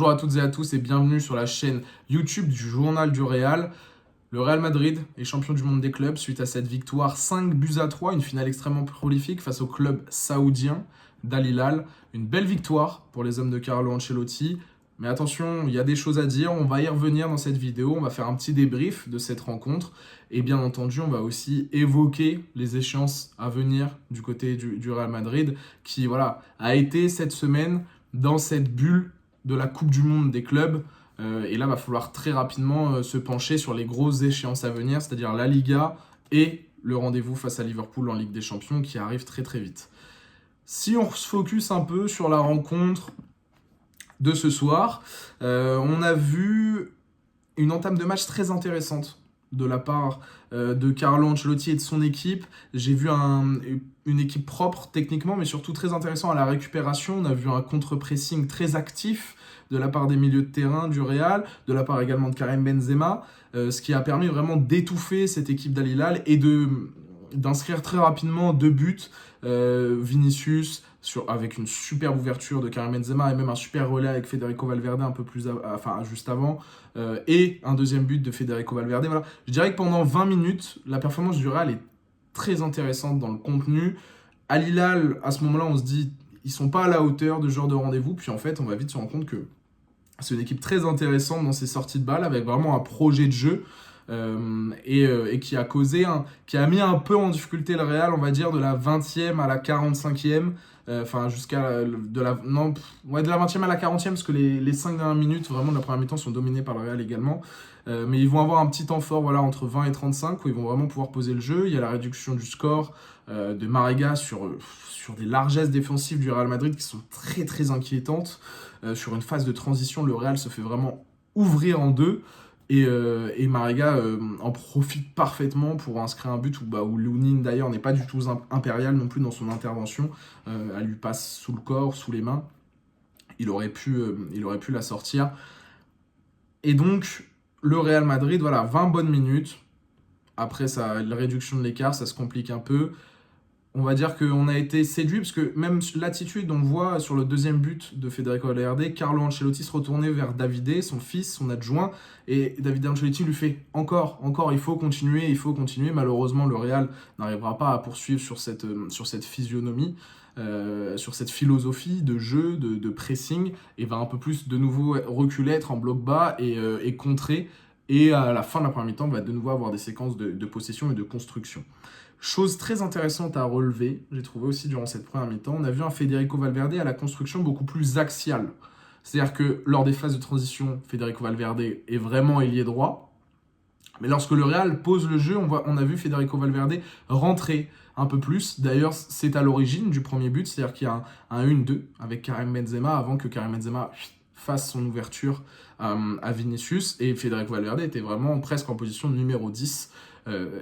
Bonjour à toutes et à tous et bienvenue sur la chaîne YouTube du Journal du Real. Le Real Madrid est champion du monde des clubs suite à cette victoire 5-3, une finale extrêmement prolifique face au club saoudien d'Al Hilal. Une belle victoire pour les hommes de Carlo Ancelotti. Mais attention, il y a des choses à dire, on va y revenir dans cette vidéo, on va faire un petit débrief de cette rencontre. Et bien entendu, on va aussi évoquer les échéances à venir du côté du Real Madrid, qui a été cette semaine dans cette bulle de la Coupe du Monde des clubs. Et là, il va falloir très rapidement se pencher sur les grosses échéances à venir, c'est-à-dire la Liga et le rendez-vous face à Liverpool en Ligue des Champions qui arrive très très vite. Si on se focus un peu sur la rencontre de ce soir, on a vu une entame de match très intéressante de la part de Carlo Ancelotti et de son équipe. J'ai vu une équipe propre techniquement, mais surtout très intéressant à la récupération. On a vu un contre-pressing très actif de la part des milieux de terrain du Real, de la part également de Karim Benzema, ce qui a permis vraiment d'étouffer cette équipe d'Al Hilal et d'inscrire très rapidement 2 buts. Vinicius avec une superbe ouverture de Karim Benzema et même un super relais avec Federico Valverde un peu plus juste avant, et un deuxième but de Federico Valverde. Voilà. Je dirais que pendant 20 minutes, la performance du Real est très intéressante dans le contenu. Al Hilal, à ce moment-là, on se dit ils sont pas à la hauteur de ce genre de rendez-vous, puis en fait, on va vite se rendre compte que c'est une équipe très intéressante dans ses sorties de balles, avec vraiment un projet de jeu. Et qui a mis un peu en difficulté le Real, on va dire, de la 20e à la 45e, de la 20e à la 40e, parce que les 5 dernières minutes vraiment de la première mi-temps sont dominées par le Real également. Mais ils vont avoir un petit temps fort entre 20 et 35 où ils vont vraiment pouvoir poser le jeu. Il y a la réduction du score de Marega sur des largesses défensives du Real Madrid qui sont très très inquiétantes. Sur une phase de transition, le Real se fait vraiment ouvrir en deux. Et Marega en profite parfaitement pour inscrire un but où Lunin d'ailleurs n'est pas du tout impérial non plus dans son intervention. Elle lui passe sous le corps, sous les mains. Il aurait pu la sortir. Et donc, le Real Madrid, 20 bonnes minutes. Après la réduction de l'écart, ça se complique un peu. On va dire qu'on a été séduit, parce que même l'attitude, on le voit sur le deuxième but de Federico Valverde, Carlo Ancelotti se retournait vers Davide, son fils, son adjoint, et Davide Ancelotti lui fait encore, il faut continuer. Malheureusement, le Real n'arrivera pas à poursuivre sur cette physionomie, sur cette philosophie de jeu, de pressing, et va un peu plus de nouveau reculer, être en bloc bas et contrer. Et à la fin de la première mi-temps, on va de nouveau avoir des séquences de possession et de construction. Chose très intéressante à relever, j'ai trouvé aussi durant cette première mi-temps, on a vu un Federico Valverde à la construction beaucoup plus axiale. C'est-à-dire que lors des phases de transition, Federico Valverde est vraiment ailier droit. Mais lorsque le Real pose le jeu, on a vu Federico Valverde rentrer un peu plus. D'ailleurs, c'est à l'origine du premier but, c'est-à-dire qu'il y a un 1-2 avec Karim Benzema avant que Karim Benzema fasse son ouverture à Vinicius. Et Federico Valverde était vraiment presque en position de numéro 10.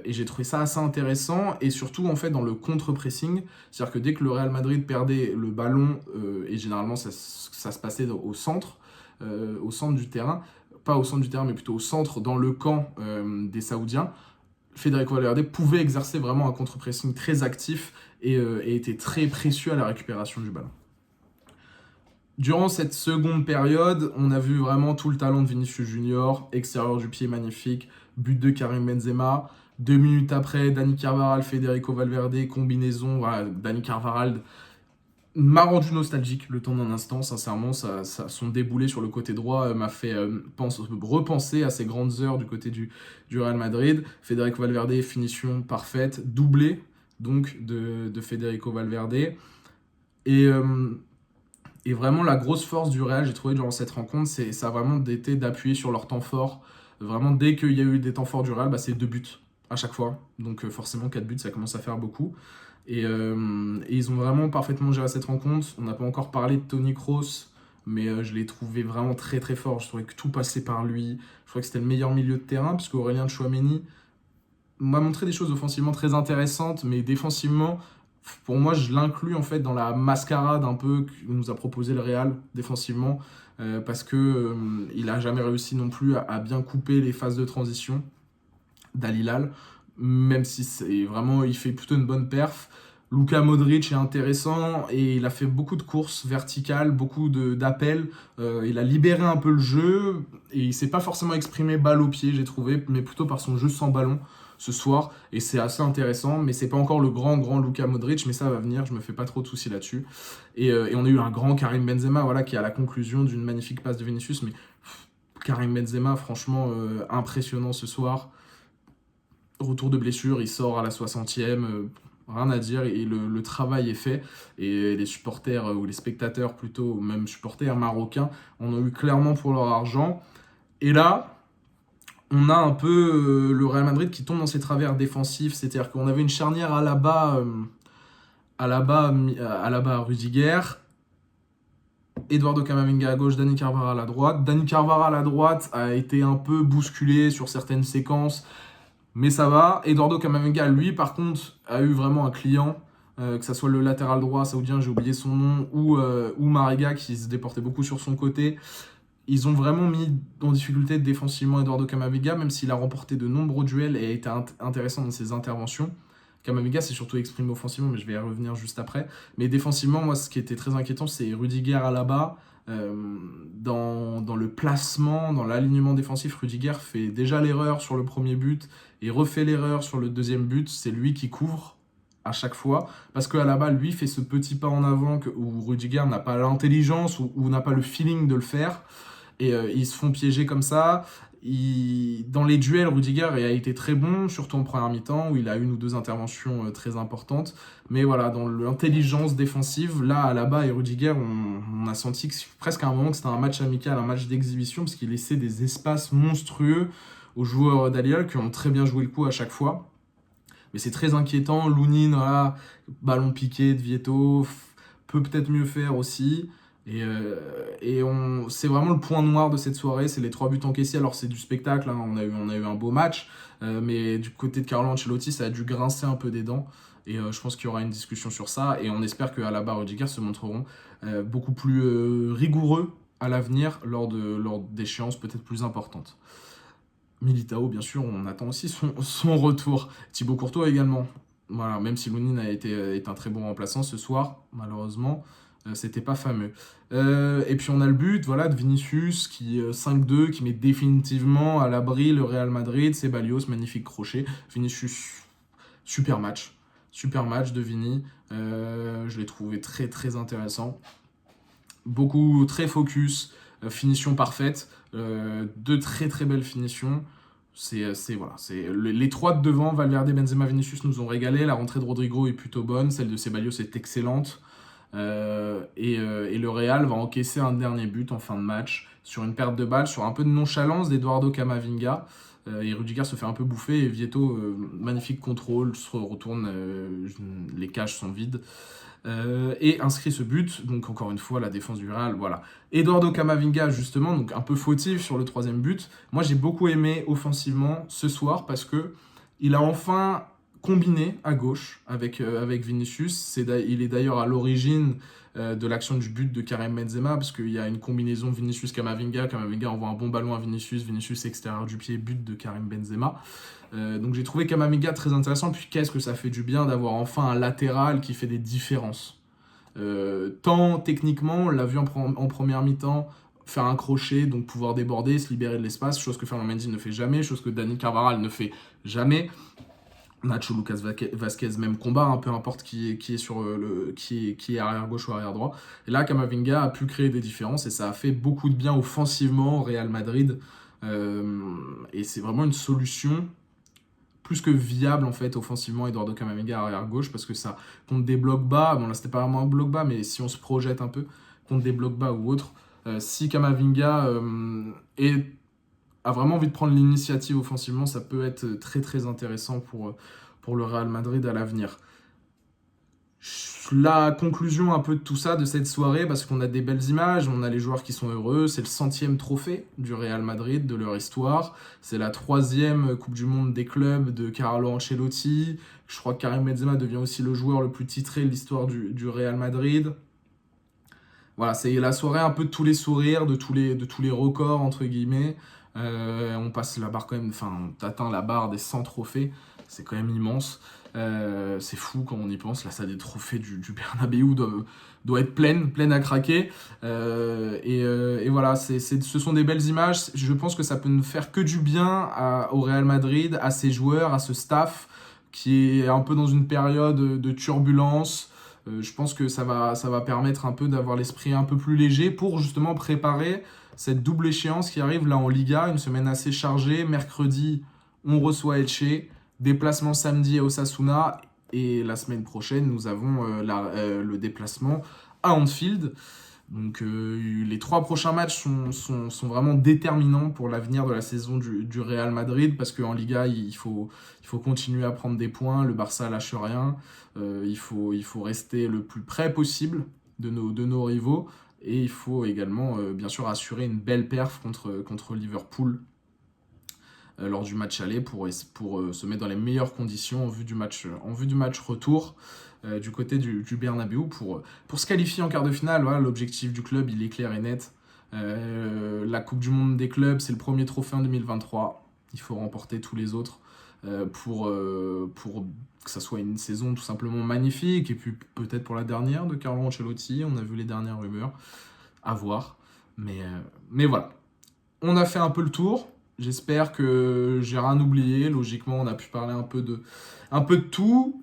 Et j'ai trouvé ça assez intéressant, et surtout en fait dans le contre-pressing, c'est-à-dire que dès que le Real Madrid perdait le ballon, et généralement ça se passait au centre du terrain, pas au centre du terrain mais plutôt au centre dans le camp des Saoudiens, Federico Valverde pouvait exercer vraiment un contre-pressing très actif et était très précieux à la récupération du ballon. Durant cette seconde période, on a vu vraiment tout le talent de Vinicius Junior, extérieur du pied magnifique, but de Karim Benzema. 2 minutes après, Dani Carvajal, Federico Valverde, combinaison. Dani Carvajal m'a rendu nostalgique le temps d'un instant, sincèrement. Son déboulé sur le côté droit m'a fait repenser à ces grandes heures du côté du Real Madrid. Federico Valverde, finition parfaite, doublé donc de Federico Valverde. Et vraiment, la grosse force du Real, j'ai trouvé durant cette rencontre, ça a vraiment été d'appuyer sur leur temps fort. Vraiment, dès qu'il y a eu des temps forts du Real, c'est 2 buts à chaque fois. Donc forcément, 4 buts, ça commence à faire beaucoup. Et ils ont vraiment parfaitement géré cette rencontre. On n'a pas encore parlé de Toni Kroos, mais je l'ai trouvé vraiment très très fort. Je trouvais que tout passait par lui. Je trouvais que c'était le meilleur milieu de terrain, parce qu'Aurélien Tchouaméni m'a montré des choses offensivement très intéressantes, mais défensivement, pour moi, je l'inclus en fait dans la mascarade un peu que nous a proposé le Real défensivement, parce que il a jamais réussi non plus à bien couper les phases de transition d'Al Hilal, même si il fait plutôt une bonne perf. Luka Modric est intéressant et il a fait beaucoup de courses verticales, beaucoup d'appels. Il a libéré un peu le jeu et il s'est pas forcément exprimé balle au pied, j'ai trouvé, mais plutôt par son jeu sans ballon ce soir. Et c'est assez intéressant, mais c'est pas encore le grand Luka Modric, mais ça va venir, je me fais pas trop de soucis là-dessus. Et on a eu un grand Karim Benzema, voilà, qui est à la conclusion d'une magnifique passe de Vinicius, mais Karim Benzema, franchement, impressionnant ce soir. Retour de blessure, il sort à la 60e, rien à dire, et le travail est fait. Et les supporters, ou les spectateurs plutôt, ou même supporters marocains, en ont eu clairement pour leur argent. Et là, on a un peu le Real Madrid qui tombe dans ses travers défensifs, c'est-à-dire qu'on avait une charnière à la bas Rudiger, Eduardo Camavinga à gauche, Dani Carvajal à droite. Dani Carvajal à droite a été un peu bousculé sur certaines séquences, mais ça va. Eduardo Camavinga, lui, par contre, a eu vraiment un client, que ce soit le latéral droit saoudien, j'ai oublié son nom, ou Mariga, qui se déportait beaucoup sur son côté. Ils ont vraiment mis en difficulté défensivement Eduardo Camavinga, même s'il a remporté de nombreux duels et a été intéressant dans ses interventions. Camavinga s'est surtout exprimé offensivement, mais je vais y revenir juste après. Mais défensivement, moi, ce qui était très inquiétant, c'est Rudiger à la bas. Dans le placement, dans l'alignement défensif, Rudiger fait déjà l'erreur sur le premier but et refait l'erreur sur le deuxième but. C'est lui qui couvre à chaque fois, parce qu'à la bas, lui fait ce petit pas en avant où Rudiger n'a pas l'intelligence ou n'a pas le feeling de le faire. Et ils se font piéger comme ça. Dans les duels, Rudiger a été très bon, surtout en première mi-temps, où il a une ou deux interventions très importantes. Mais voilà, dans l'intelligence défensive, là, à la bas et Rudiger, on a senti que presque à un moment que c'était un match amical, un match d'exhibition, parce qu'il laissait des espaces monstrueux aux joueurs d'Al-Hilal qui ont très bien joué le coup à chaque fois. Mais c'est très inquiétant. Lounine, voilà, ballon piqué de Vieto, peut peut-être mieux faire aussi. C'est vraiment le point noir de cette soirée, c'est les 3 buts encaissés. Alors c'est du spectacle, hein, on a eu un beau match, mais du côté de Carlo Ancelotti, ça a dû grincer un peu des dents. Et je pense qu'il y aura une discussion sur ça. Et on espère qu'à la barre Rudiger se montreront beaucoup plus rigoureux à l'avenir lors d'échéances peut-être plus importantes. Militao, bien sûr, on attend aussi son retour. Thibaut Courtois également. Voilà, même si Lounine est un très bon remplaçant ce soir, malheureusement, c'était pas fameux. Et puis on a le but, voilà, de Vinicius qui 5-2, qui met définitivement à l'abri le Real Madrid. Ceballos, magnifique crochet. Vinicius, super match de Vini. Je l'ai trouvé très très intéressant. Beaucoup, très focus, finition parfaite, deux très très belles finitions. Voilà, les 3 de devant, Valverde, Benzema, Vinicius nous ont régalé. La rentrée de Rodrigo est plutôt bonne, celle de Ceballos est excellente. Et le Real va encaisser un dernier but en fin de match sur une perte de balle, sur un peu de nonchalance d'Eduardo Camavinga. Et Rudiger se fait un peu bouffer et Vieto, magnifique contrôle, se retourne, les cages sont vides. Et inscrit ce but, donc encore une fois la défense du Real, voilà. Eduardo Camavinga justement, donc un peu fautif sur le 3e but. Moi j'ai beaucoup aimé offensivement ce soir parce que il a enfin combiné à gauche avec Vinicius. Il est d'ailleurs à l'origine de l'action du but de Karim Benzema parce qu'il y a une combinaison Vinicius-Camavinga. Camavinga envoie un bon ballon à Vinicius, Vinicius extérieur du pied, but de Karim Benzema. Donc j'ai trouvé Camavinga très intéressant, puis qu'est-ce que ça fait du bien d'avoir enfin un latéral qui fait des différences. Tant techniquement, on l'a vu en première mi-temps, faire un crochet, donc pouvoir déborder, se libérer de l'espace, chose que Ferland Mendy ne fait jamais, chose que Dani Carvajal ne fait jamais. Nacho, Lucas Vasquez, même combat, hein, peu importe qui est arrière gauche ou arrière droit. Et là, Camavinga a pu créer des différences et ça a fait beaucoup de bien offensivement au Real Madrid. Et c'est vraiment une solution plus que viable en fait offensivement, Eduardo Camavinga arrière gauche, parce que ça contre des blocs bas, bon là c'était pas vraiment un bloc bas, mais si on se projette un peu contre des blocs bas ou autres, si Camavinga a vraiment envie de prendre l'initiative offensivement, ça peut être très très intéressant pour le Real Madrid à l'avenir. La conclusion un peu de tout ça, de cette soirée, parce qu'on a des belles images, on a les joueurs qui sont heureux, c'est le 100e trophée du Real Madrid, de leur histoire, c'est la 3e Coupe du Monde des clubs de Carlo Ancelotti, je crois que Karim Benzema devient aussi le joueur le plus titré de l'histoire du Real Madrid. Voilà, c'est la soirée un peu de tous les sourires, de tous les records, entre guillemets. On passe la barre quand même, enfin, t'atteins la barre des 100 trophées, c'est quand même immense. C'est fou quand on y pense. La salle des trophées du Bernabéu doit être pleine à craquer. Et voilà, ce sont des belles images. Je pense que ça peut ne faire que du bien au Real Madrid, à ses joueurs, à ce staff qui est un peu dans une période de turbulence. Je pense que ça va permettre un peu d'avoir l'esprit un peu plus léger pour justement préparer cette double échéance qui arrive là en Liga, une semaine assez chargée. Mercredi, on reçoit Elche, déplacement samedi à Osasuna, et la semaine prochaine, nous avons le déplacement à Anfield. Donc les 3 prochains matchs sont vraiment déterminants pour l'avenir de la saison du Real Madrid, parce qu'en Liga, il faut continuer à prendre des points, le Barça lâche rien, il faut rester le plus près possible de nos rivaux, et il faut également bien sûr assurer une belle perf contre Liverpool lors du match aller pour se mettre dans les meilleures conditions en vue du match retour du côté du Bernabéu pour se qualifier en quart de finale. Voilà, l'objectif du club, il est clair et net. La Coupe du Monde des clubs, c'est le premier trophée en 2023. Il faut remporter tous les autres pour que ça soit une saison tout simplement magnifique, et puis peut-être pour la dernière de Carlo Ancelotti. On a vu les dernières rumeurs, à voir. Mais voilà, on a fait un peu le tour. J'espère que j'ai rien oublié. Logiquement, on a pu parler un peu de tout.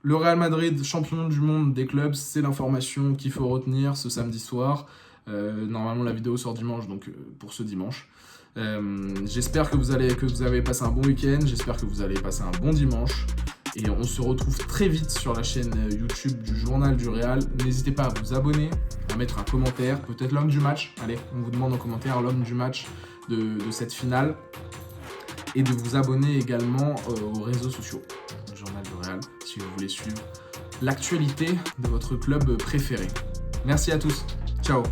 Le Real Madrid, champion du monde des clubs, c'est l'information qu'il faut retenir ce samedi soir. Normalement, la vidéo sort dimanche, donc pour ce dimanche. J'espère que vous avez passé un bon week-end. J'espère que vous allez passer un bon dimanche. Et on se retrouve très vite sur la chaîne YouTube du Journal du Real. N'hésitez pas à vous abonner, à mettre un commentaire, peut-être l'homme du match. Allez, on vous demande en commentaire l'homme du match de cette finale. Et de vous abonner également aux réseaux sociaux du Journal du Real, si vous voulez suivre l'actualité de votre club préféré. Merci à tous. Ciao.